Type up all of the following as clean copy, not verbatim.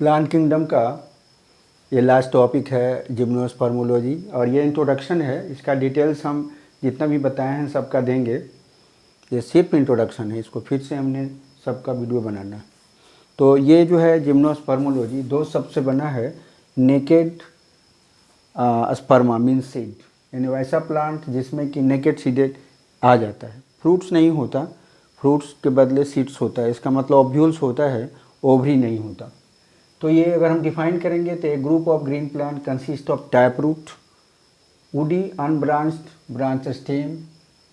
Plant kingdom का ये last topic है जिम्नोस्पर्मोलॉजी, और ये इंट्रोडक्शन है। इसका डिटेल्स हम जितना भी बताए हैं सबका देंगे। ये सिर्फ इंट्रोडक्शन है, इसको फिर से हमने सबका वीडियो बनाना। तो ये जो है जिम्नोस्पर्मोलॉजी दो शब्द से बना है। नेकेड स्पर्मा मीन सीड, यानी वैसा प्लांट जिसमें कि नेकेड सीडेड आ जाता है, फ्रूट्स नहीं होता, फ्रूट्स के बदले सीड्स होता है। इसका मतलब ओव्यूल्स होता है, ओवरी नहीं होता। तो ये अगर हम डिफाइन करेंगे तो a group of green plant consist of tap root, woody unbranched branch stem,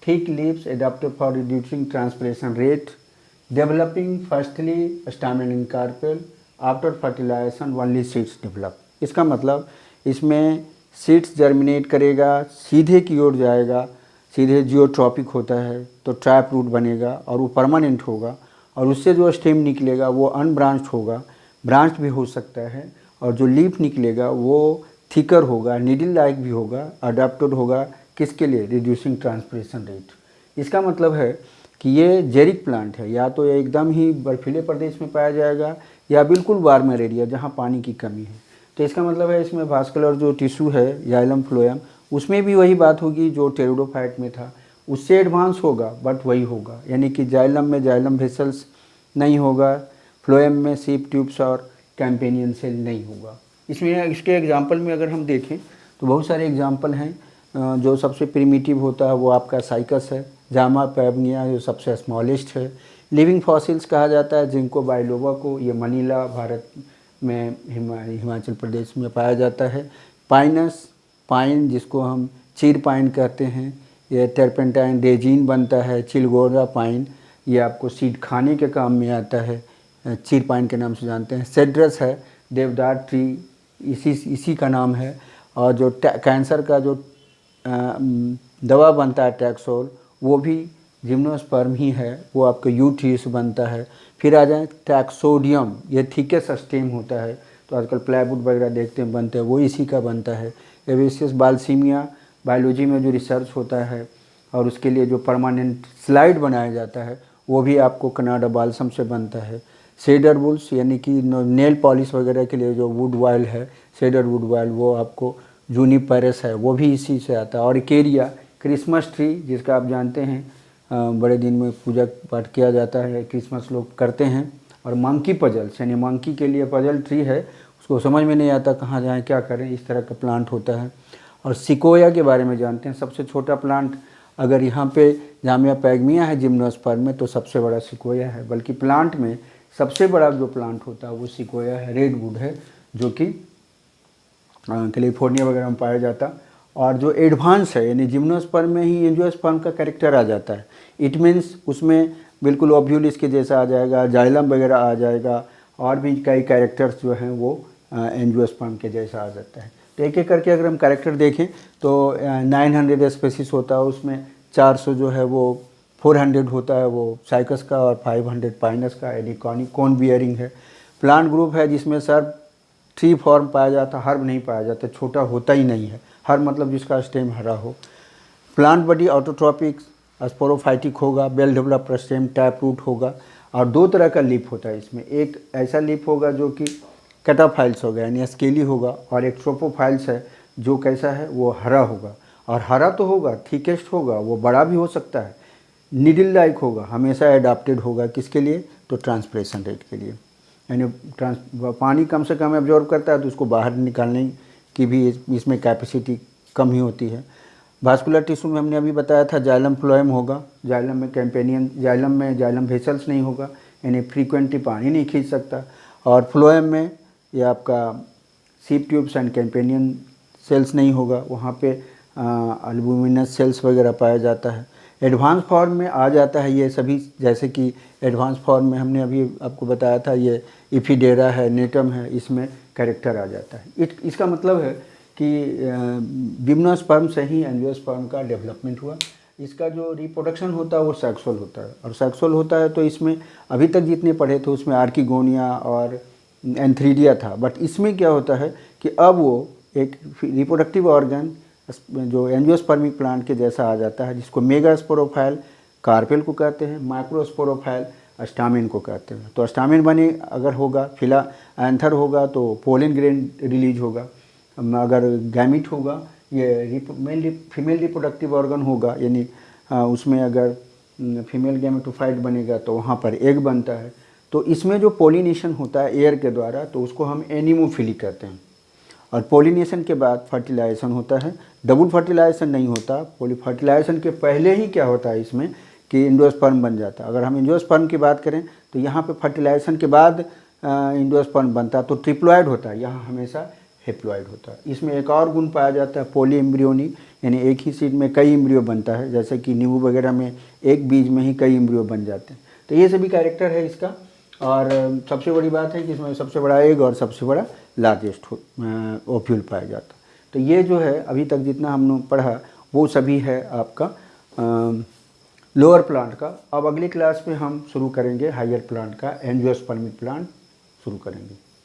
thick leaves adapted for reducing transpiration rate, developing firstly stamen in carpel, after fertilization only seeds develop। इसका मतलब इसमें seeds germinate करेगा, सीधे की ओर जाएगा, सीधे geotropic होता है तो ट्रैप रूट बनेगा और वो परमानेंट होगा, और उससे जो स्टेम निकलेगा वो अनब्रांच्ड होगा, ब्रांच भी हो सकता है, और जो लीफ निकलेगा वो थिकर होगा, नीडल लाइक भी होगा, अडेप्टेड होगा किसके लिए, रिड्यूसिंग ट्रांसपिरेशन रेट। इसका मतलब है कि ये जेरिक प्लांट है, या तो ये एकदम ही बर्फीले प्रदेश में पाया जाएगा या बिल्कुल वार्मर एरिया जहाँ पानी की कमी है। तो इसका मतलब है इसमें वास्कुलर जो टिश्यू है जाइलम फ्लोएम, उसमें भी वही बात होगी जो टेरिडोफाइट में था, उससे एडवांस होगा बट वही होगा, यानी कि जाइलम में जाइलम वेसल्स नहीं होगा, फ्लोएम में सीप ट्यूब्स और कैम्पेनियन सेल नहीं होगा। इसमें इसके एग्जाम्पल में अगर हम देखें तो बहुत सारे एग्जाम्पल हैं। जो सबसे प्रिमिटिव होता है वो आपका साइकस है, जामा पैवनिया जो सबसे स्मॉलेस्ट है। लिविंग फॉसिल्स कहा जाता है जिनको बाइलोबा को, ये मनीला भारत में हिमाचल प्रदेश में पाया जाता है। पाइनस पाइन जिसको हम चीर पाइन कहते हैं, ये टर्पेंटाइन रेजिन बनता है। चिलगोरा पाइन ये आपको सीड खाने के काम में आता है, चीर पाइन के नाम से जानते हैं। सेड्रस है देवदार ट्री, इसी का नाम है। और जो कैंसर का जो दवा बनता है टैक्सोल, वो भी जिम्नोस्पर्म ही है, वो आपके यू ट्री से बनता है। फिर आ जाए टैक्सोडियम, ये थिकेस्ट स्टेम होता है, तो आजकल प्लाईवुड वगैरह देखते हैं बनते हैं, वो इसी का बनता है। एवेसियस बाल्सीमिया बायोलॉजी में जो रिसर्च होता है और उसके लिए जो परमानेंट स्लाइड बनाया जाता है वो भी आपको कनाडा बाल्सम से बनता है। सेडर वुड्स यानी कि नेल पॉलिश वगैरह के लिए जो वुड वाइल है, सेडर वुड वाइल, वो आपको जूनिपेरस है, वो भी इसी से आता है। और इकेरिया क्रिसमस ट्री जिसका आप जानते हैं बड़े दिन में पूजा पाठ किया जाता है, क्रिसमस लोग करते हैं। और मंकी पजल्स यानी मंकी के लिए पजल ट्री है, उसको समझ में नहीं आता कहाँ जाएँ क्या करें, इस तरह का प्लांट होता है। और सिकोया के बारे में जानते हैं, सबसे छोटा प्लांट अगर यहाँ पे जामिया पैगमिया है जिम्नोस्पर्म में तो सबसे बड़ा सिकोया है, बल्कि प्लांट में सबसे बड़ा जो प्लांट होता है वो सिकोया है, रेडवुड है, जो कि कैलिफोर्निया वगैरह में पाया जाता। और जो एडवांस है यानी जिम्नोस्पर्म में ही एंजियोस्पर्म का कैरेक्टर आ जाता है। इट मीन्स उसमें बिल्कुल ओव्यूल इसके जैसा आ जाएगा, जाइलम वगैरह आ जाएगा, और भी कई कैरेक्टर्स जो हैं वो एंजियोस्पर्म के जैसा आ जाता है। तो एक एक करके अगर हम कैरेक्टर देखें तो 900 स्पेसिस होता है, उसमें 400 जो है वो 400 होता है वो साइकस का, और 500 पाइनस का, यानी कोन बियरिंग है। प्लांट ग्रुप है जिसमें सर ट्री फॉर्म पाया जाता, हर्ब नहीं पाया जाता, छोटा होता ही नहीं है। हर मतलब जिसका स्टेम हरा हो। प्लांट बॉडी ऑटोट्रॉपिक स्पोरोफाइटिक होगा, well developed stem tap root होगा। और दो तरह का लीफ होता है इसमें, एक ऐसा लीफ होगा जो कि कैटाफाइल्स होगा यानी स्केली होगा, और एक ट्रोपोफाइल्स है जो कैसा है वो हरा होगा। और हरा तो होगा, थिकेस्ट होगा, वो बड़ा भी हो सकता है, नीडल लाइक होगा, हमेशा एडाप्टेड होगा किसके लिए, तो ट्रांसपिरेशन रेट के लिए, यानी पानी कम से कम एब्जॉर्ब करता है तो उसको बाहर निकालने की भी इसमें कैपेसिटी कम ही होती है। वास्कुलर टिश्यू में हमने अभी बताया था जाइलम फ्लोएम होगा, जाइलम में कैम्पेनियन, जाइलम में जाइलम वेसल्स नहीं होगा, यानी फ्रीक्वेंटली पानी नहीं खींच सकता। और फ्लोएम में ये आपका सीप ट्यूब्स एंड कैम्पेनियन सेल्स नहीं होगा, वहाँ पे अल्बुमिनस सेल्स वगैरह पाया जाता है। एडवांस फॉर्म में आ जाता है ये सभी, जैसे कि एडवांस फॉर्म में हमने अभी आपको बताया था ये इफिडेरा है, नेटम है, इसमें कैरेक्टर आ जाता है। इसका मतलब है कि जिम्नोस्पर्म से ही एंजियोस्पर्म का डेवलपमेंट हुआ। इसका जो रिप्रोडक्शन होता है वो सेक्सुअल होता है, और सेक्सुअल होता है तो इसमें अभी तक जितने पढ़े थे उसमें आर्किगोनिया और एंथ्रीडिया था, बट इसमें क्या होता है कि अब वो एक रिप्रोडक्टिव ऑर्गन जो एंजियोस्पर्मिक प्लांट के जैसा आ जाता है, जिसको मेगास्पोरोफाइल कार्पेल को कहते हैं, माइक्रोस्पोरोफाइल स्टामिन को कहते हैं। तो स्टामिन बने अगर होगा, फिला एंथर होगा तो पोलन ग्रेन रिलीज होगा। अगर गैमिट होगा, ये फीमेल रिप्रोडक्टिव ऑर्गन होगा, यानी उसमें अगर फीमेल गैमेटोफाइट बनेगा तो वहाँ पर एग बनता है। तो इसमें जो पोलिनेशन होता है एयर के द्वारा, तो उसको हम एनिमोफिली कहते हैं। और पोलिनेशन के बाद फर्टिलाइजेशन होता है। डबल फर्टिलाइजेशन नहीं होता, फर्टिलाइजेशन के पहले ही क्या होता है इसमें कि एंडोस्पर्म बन जाता है। अगर हम एंडोस्पर्म की बात करें तो यहाँ पे फर्टिलाइजेशन के बाद एंडोस्पर्म बनता है, तो ट्रिप्लॉइड होता है, यहाँ हमेशा हेप्लॉइड होता है। इसमें एक और गुण पाया जाता है पॉली एम्ब्रियोनी, यानी एक ही सीड में कई एम्ब्रियो बनता है, जैसे कि नींबू वगैरह में एक बीज में ही कई एम्ब्रियो बन जाते हैं। तो ये सभी कैरेक्टर है इसका। और सबसे बड़ी बात है कि इसमें सबसे बड़ा एग और सबसे बड़ा लार्जेस्ट ओव्यूल पाया जाता है। तो ये जो है अभी तक जितना हमने पढ़ा वो सभी है आपका लोअर प्लांट का। अब अगली क्लास में हम शुरू करेंगे हायर प्लांट का, एंजियोस्पर्मिक प्लांट शुरू करेंगे।